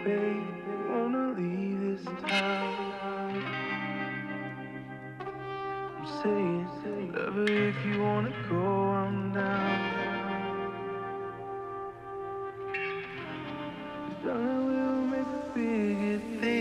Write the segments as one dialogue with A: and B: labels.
A: babe, wanna leave this town. I'm saying, whatever, if you wanna go, I'm down. 'Cause darling, we'll make a bigger thing.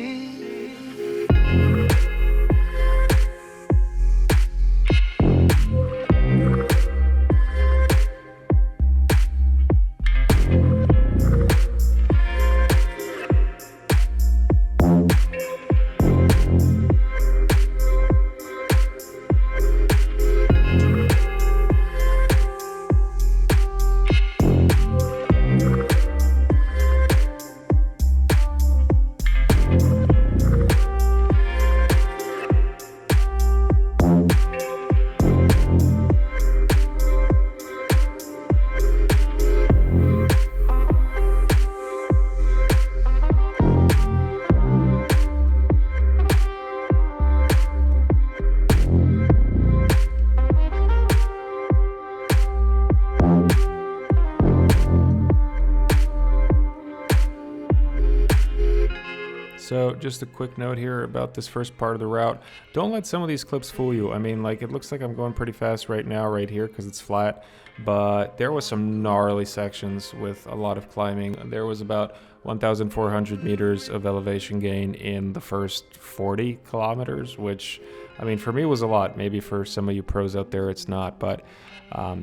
B: So just a quick note here about this first part of the route. Don't let some of these clips fool you. I mean, like, it looks like I'm going pretty fast right now, right here, because it's flat. But there was some gnarly sections with a lot of climbing. There was about 1,400 meters of elevation gain in the first 40 kilometers, which, I mean, for me was a lot. Maybe for some of you pros out there, it's not. But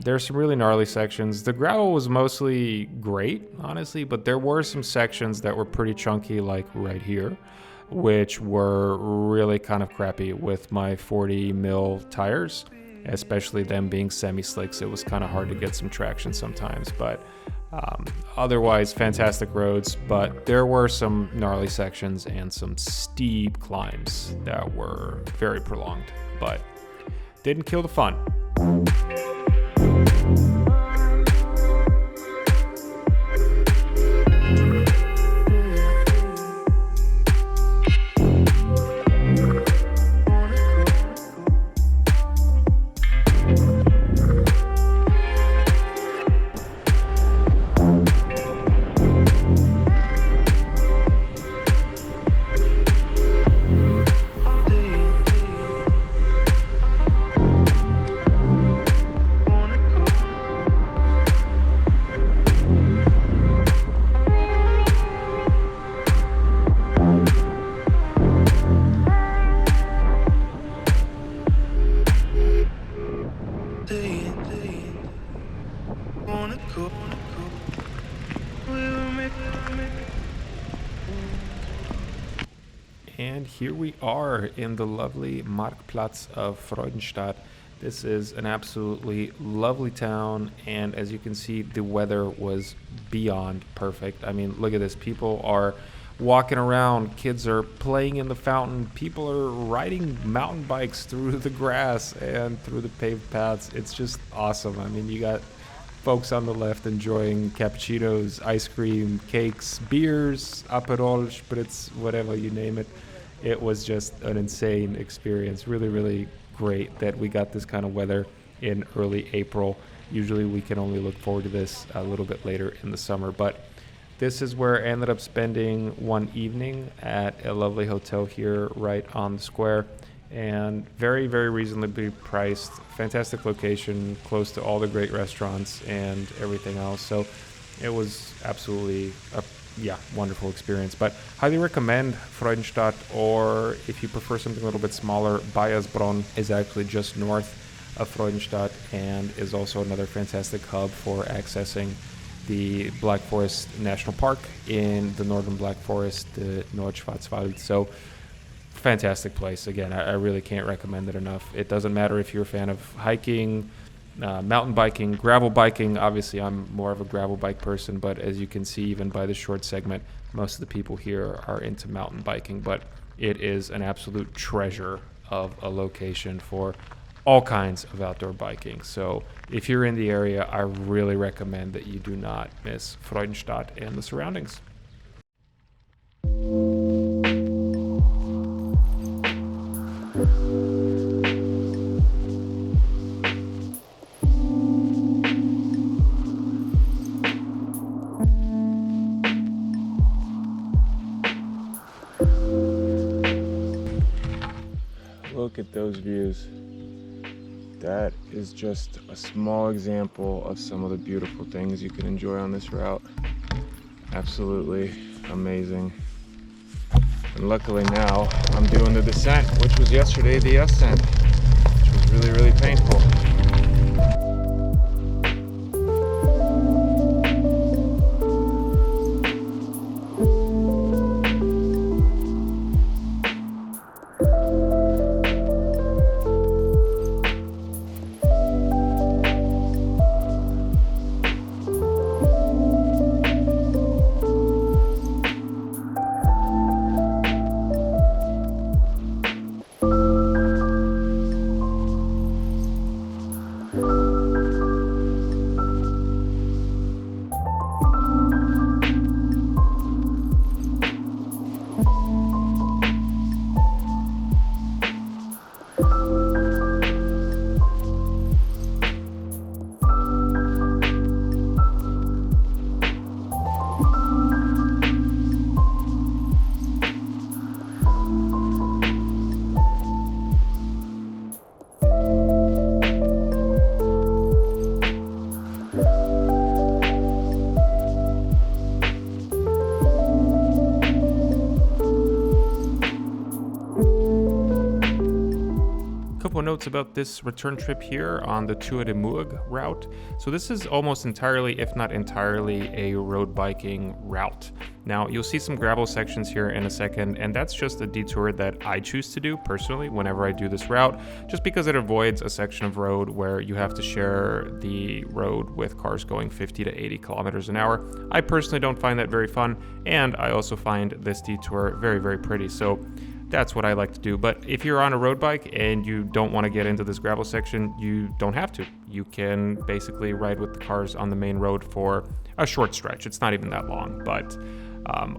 B: there's some really gnarly sections. The gravel was mostly great, honestly, but there were some sections that were pretty chunky, like right here, which were really kind of crappy with my 40 mil tires, especially them being semi-slicks. It was kind of hard to get some traction sometimes, but otherwise fantastic roads. But there were some gnarly sections and some steep climbs that were very prolonged, but didn't kill the fun. And here we are in the lovely Marktplatz of Freudenstadt. This is an absolutely lovely town, and as you can see, the weather was beyond perfect. I mean, look at this. People are walking around, kids are playing in the fountain, people are riding mountain bikes through the grass and through the paved paths. It's just awesome. I mean, you got folks on the left enjoying cappuccinos, ice cream, cakes, beers, Aperol, spritz, whatever you name it. It was just an insane experience. Really, really great that we got this kind of weather in early April. Usually we can only look forward to this a little bit later in the summer, but this is where I ended up spending one evening at a lovely hotel here right on the square, and very, very reasonably priced. Fantastic location, close to all the great restaurants and everything else. So it was absolutely a wonderful experience. But highly recommend Freudenstadt, or if you prefer something a little bit smaller, Bayersbronn is actually just north of Freudenstadt and is also another fantastic hub for accessing the Black Forest National Park in the northern Black Forest, the Nordschwarzwald. So fantastic place. Again, I really can't recommend it enough. It doesn't matter if you're a fan of hiking, mountain biking, gravel biking. Obviously, I'm more of a gravel bike person, but as you can see, even by the short segment, most of the people here are into mountain biking. But it is an absolute treasure of a location for all kinds of outdoor biking. So if you're in the area, I really recommend that you do not miss Freudenstadt and the surroundings.
C: look at those views. That is just a small example of some of the beautiful things you can enjoy on this route. Absolutely amazing. And luckily now I'm doing the descent, which was yesterday the ascent, which was really, really painful.
B: Notes about this return trip here on the Tour de Murg route. So this is almost entirely, if not entirely, a road biking route. Now you'll see some gravel sections here in a second, and that's just a detour that I choose to do personally whenever I do this route, just because it avoids a section of road where you have to share the road with cars going 50 to 80 kilometers an hour. I personally don't find that very fun, and I also find this detour very, very pretty. So that's what I like to do. But if you're on a road bike and you don't want to get into this gravel section, you don't have to. You can basically ride with the cars on the main road for a short stretch. It's not even that long. But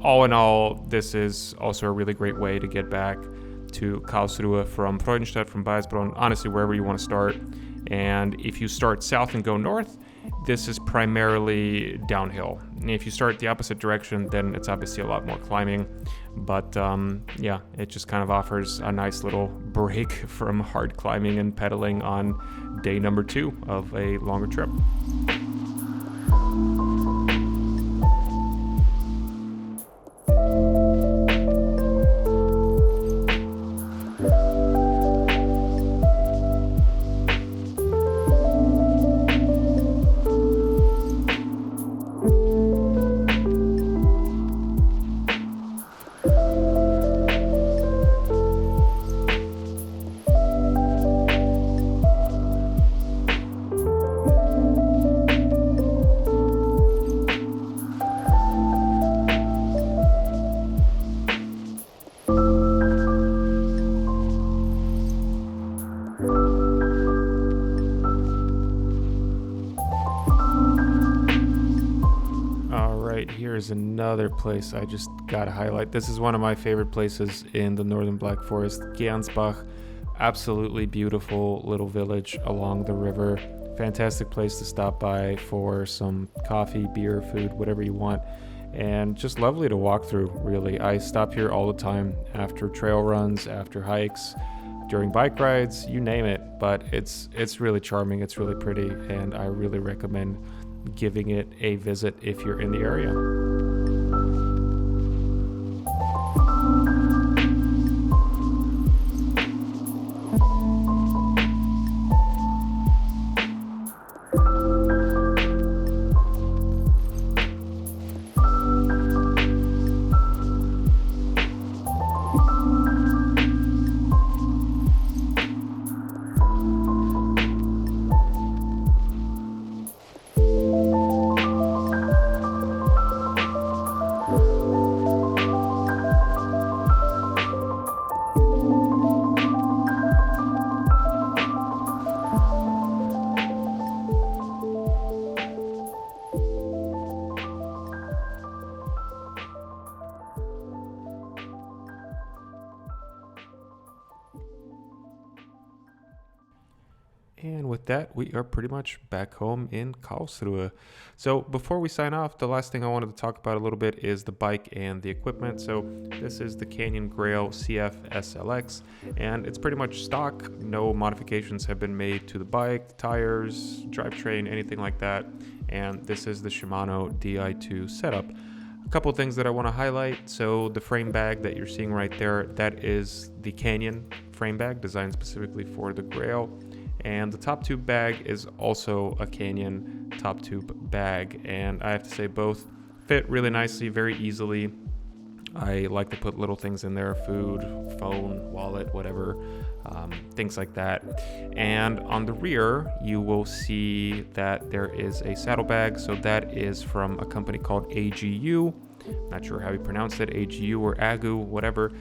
B: all in all, this is also a really great way to get back to Karlsruhe from Freudenstadt, from Baiersbronn, honestly, wherever you want to start. And if you start south and go north, this is primarily downhill. And if you start the opposite direction, then it's obviously a lot more climbing. But yeah, it just kind of offers a nice little break from hard climbing and pedaling on day number 2 of a longer trip. Here's another place I just gotta highlight. This is one of my favorite places in the northern Black Forest, Gernsbach. Absolutely beautiful little village along the river. Fantastic place to stop by for some coffee, beer, food, whatever you want. And just lovely to walk through, really. I stop here all the time after trail runs, after hikes, during bike rides, you name it. But it's really charming, it's really pretty, and I really recommend giving it a visit if you're in the area. And with that, we are pretty much back home in Karlsruhe. So before we sign off, the last thing I wanted to talk about a little bit is the bike and the equipment. So this is the Canyon Grail CF SLX, and it's pretty much stock. No modifications have been made to the bike, tires, drivetrain, anything like that. And this is the Shimano Di2 setup. A couple things that I want to highlight. So the frame bag that you're seeing right there, that is the Canyon frame bag designed specifically for the Grail. And the top tube bag is also a Canyon top tube bag. And I have to say both fit really nicely, very easily. I like to put little things in there, food, phone, wallet, whatever, things like that. And on the rear, you will see that there is a saddlebag. So that is from a company called AGU. Not sure how you pronounce it, AGU or AGU, whatever.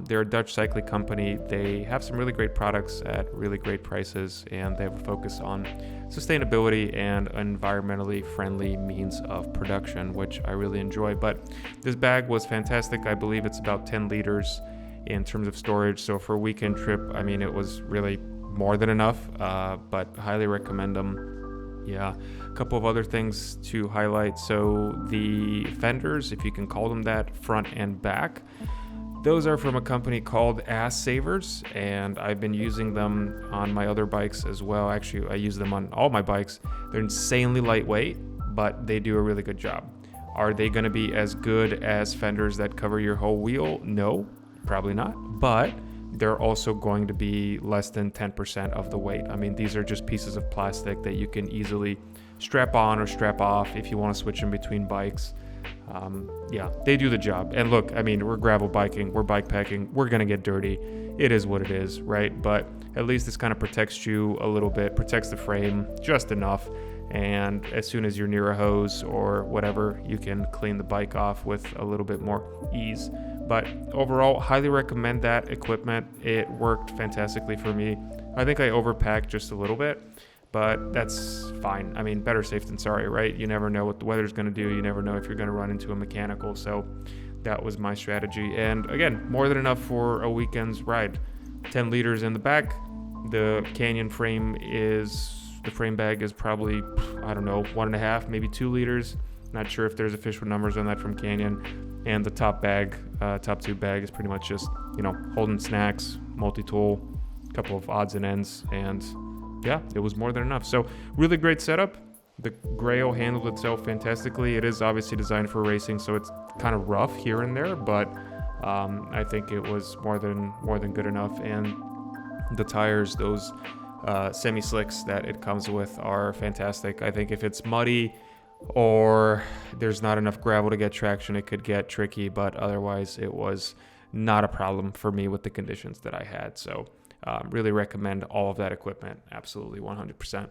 B: They're a Dutch cycling company. They have some really great products at really great prices, and they have a focus on sustainability and environmentally friendly means of production, which I really enjoy. But this bag was fantastic. I believe it's about 10 liters in terms of storage. So for a weekend trip, I mean, it was really more than enough, but highly recommend them. Yeah, a couple of other things to highlight. So the fenders, if you can call them that, front and back, those are from a company called Ass Savers, and I've been using them on my other bikes as well. Actually, I use them on all my bikes. They're insanely lightweight, but they do a really good job. Are they going to be as good as fenders that cover your whole wheel? No, probably not, but they're also going to be less than 10% of the weight. I mean, these are just pieces of plastic that you can easily strap on or strap off if you want to switch them between bikes. Yeah, they do the job. And look, I mean, we're gravel biking, we're bikepacking, we're going to get dirty. It is what it is, right? But at least this kind of protects you a little bit, protects the frame just enough. And as soon as you're near a hose or whatever, you can clean the bike off with a little bit more ease. But overall, highly recommend that equipment. It worked fantastically for me. I think I overpacked just a little bit, but that's fine. I mean, better safe than sorry, right? You never know what the weather's going to do. You never know if you're going to run into a mechanical. So that was my strategy. And again, more than enough for a weekend's ride. 10 liters in the back. The Canyon frame the frame bag is probably, I don't know, 1.5, maybe 2 liters. Not sure if there's official numbers on that from Canyon. And the top tube bag is pretty much just, holding snacks, multi-tool, a couple of odds and ends, and yeah, it was more than enough. So really great setup. The Grail handled itself fantastically. It is obviously designed for racing, so it's kind of rough here and there, but I think it was more than good enough. And the tires, those semi-slicks that it comes with, are fantastic. I think if it's muddy or there's not enough gravel to get traction, it could get tricky, but otherwise it was not a problem for me with the conditions that I had. So really recommend all of that equipment. Absolutely 100%.